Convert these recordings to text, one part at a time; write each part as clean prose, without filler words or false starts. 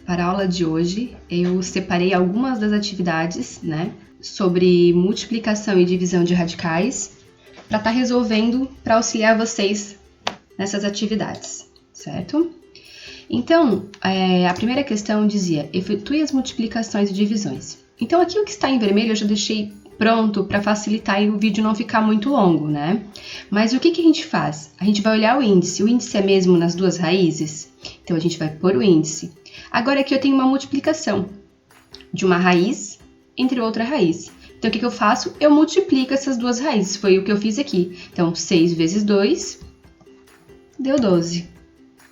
para a aula de hoje, eu separei algumas das atividades, né, sobre multiplicação e divisão de radicais, para estar resolvendo, para auxiliar vocês nessas atividades, certo? Então, a primeira questão dizia, efetue as multiplicações e divisões. Então, aqui o que está em vermelho eu já deixei pronto para facilitar e o vídeo não ficar muito longo, né? Mas o que a gente faz? A gente vai olhar o índice é mesmo nas duas raízes? Então, a gente vai pôr o índice. Agora, aqui eu tenho uma multiplicação de uma raiz entre outra raiz. Então, o que eu faço? Eu multiplico essas duas raízes, foi o que eu fiz aqui. Então, 6 vezes 2 deu 12.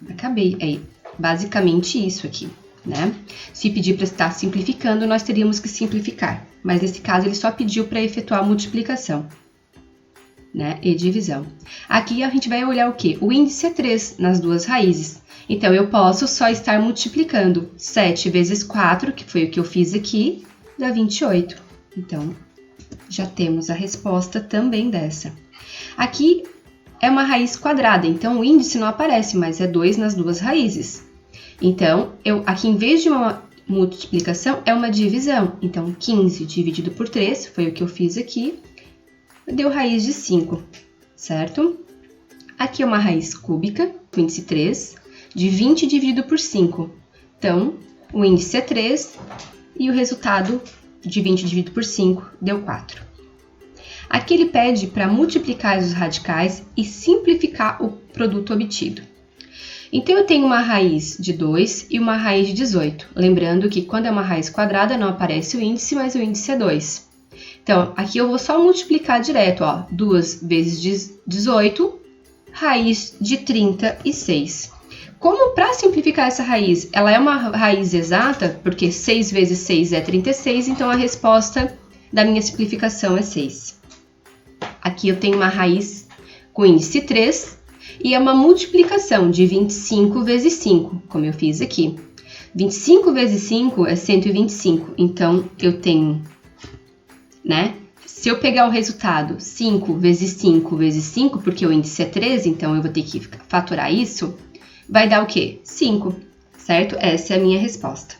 Acabei. É basicamente isso aqui, né? Se pedir para estar simplificando, nós teríamos que simplificar. Mas nesse caso, ele só pediu para efetuar a multiplicação, né? E divisão. Aqui a gente vai olhar o quê? O índice é 3 nas duas raízes. Então, eu posso só estar multiplicando 7 vezes 4, que foi o que eu fiz aqui, dá 28. Então, já temos a resposta também dessa. Aqui é uma raiz quadrada, então o índice não aparece, mas é 2 nas duas raízes. Então, aqui em vez de uma multiplicação, é uma divisão. Então, 15 dividido por 3, foi o que eu fiz aqui, deu raiz de 5, certo? Aqui é uma raiz cúbica, o índice 3, de 20 dividido por 5. Então, o índice é 3 e o resultado de 20 dividido por 5 deu 4. Aqui ele pede para multiplicar os radicais e simplificar o produto obtido. Então, eu tenho uma raiz de 2 e uma raiz de 18. Lembrando que quando é uma raiz quadrada não aparece o índice, mas o índice é 2. Então, aqui eu vou só multiplicar direto, ó, 2 vezes 18, raiz de 36. Como para simplificar essa raiz, ela é uma raiz exata, porque 6 vezes 6 é 36, então a resposta da minha simplificação é 6. Aqui eu tenho uma raiz com índice 3 e é uma multiplicação de 25 vezes 5, como eu fiz aqui. 25 vezes 5 é 125, então eu tenho, né? Se eu pegar o resultado 5 vezes 5 vezes 5, porque o índice é 13, então eu vou ter que fatorar isso, vai dar o quê? 5, certo? Essa é a minha resposta.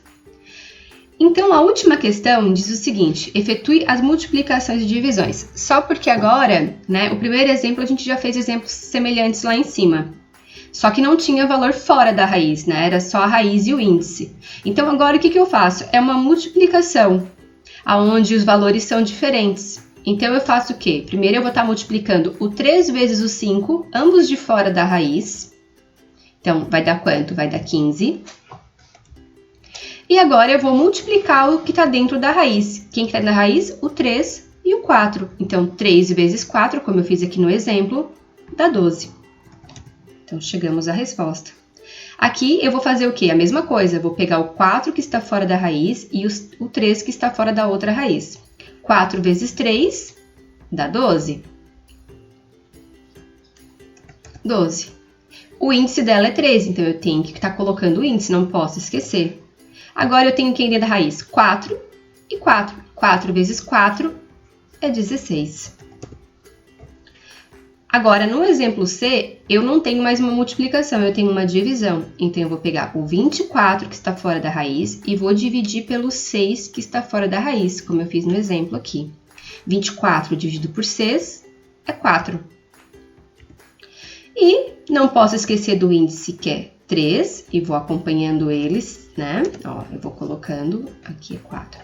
Então, a última questão diz o seguinte, efetue as multiplicações e divisões. Só porque agora, né, o primeiro exemplo a gente já fez exemplos semelhantes lá em cima. Só que não tinha valor fora da raiz, né? Era só a raiz e o índice. Então, agora o que eu faço? É uma multiplicação, onde os valores são diferentes. Então, eu faço o quê? Primeiro eu vou estar multiplicando o 3 vezes o 5, ambos de fora da raiz. Então, vai dar quanto? Vai dar 15. E agora eu vou multiplicar o que está dentro da raiz. Quem está na raiz? O 3 e o 4. Então, 3 vezes 4, como eu fiz aqui no exemplo, dá 12. Então, chegamos à resposta. Aqui eu vou fazer o quê? A mesma coisa. Eu vou pegar o 4 que está fora da raiz e o 3 que está fora da outra raiz. 4 vezes 3 dá 12. 12. O índice dela é 13, então eu tenho que estar colocando o índice, não posso esquecer. Agora eu tenho que dentro da raiz 4 e 4. 4 vezes 4 é 16. Agora, no exemplo C, eu não tenho mais uma multiplicação, eu tenho uma divisão. Então, eu vou pegar o 24 que está fora da raiz e vou dividir pelo 6 que está fora da raiz, como eu fiz no exemplo aqui. 24 dividido por 6 é 4. E não posso esquecer do índice que é 3 e vou acompanhando eles, né? Ó, eu vou colocando, aqui é 4.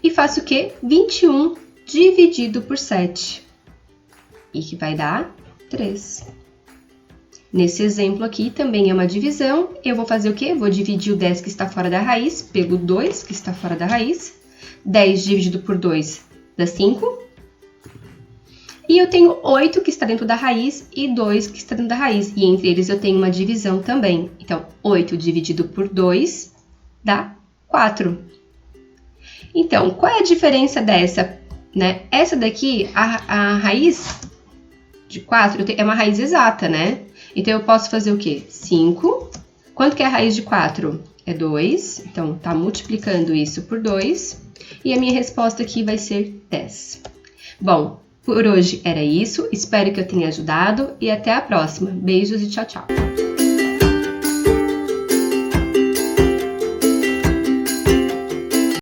E faço o quê? 21 dividido por 7. E que vai dar 3. Nesse exemplo aqui também é uma divisão. Eu vou fazer o quê? Vou dividir o 10 que está fora da raiz pelo 2 que está fora da raiz. 10 dividido por 2 dá 5. E eu tenho 8 que está dentro da raiz e 2 que está dentro da raiz. E entre eles eu tenho uma divisão também. Então, 8 dividido por 2 dá 4. Então, qual é a diferença dessa? Né? Essa daqui, a raiz de 4 é uma raiz exata, né? Então, eu posso fazer o quê? 5. Quanto que é a raiz de 4? É 2. Então, tá multiplicando isso por 2. E a minha resposta aqui vai ser 10. Bom, por hoje era isso, espero que eu tenha ajudado e até a próxima. Beijos e tchau, tchau!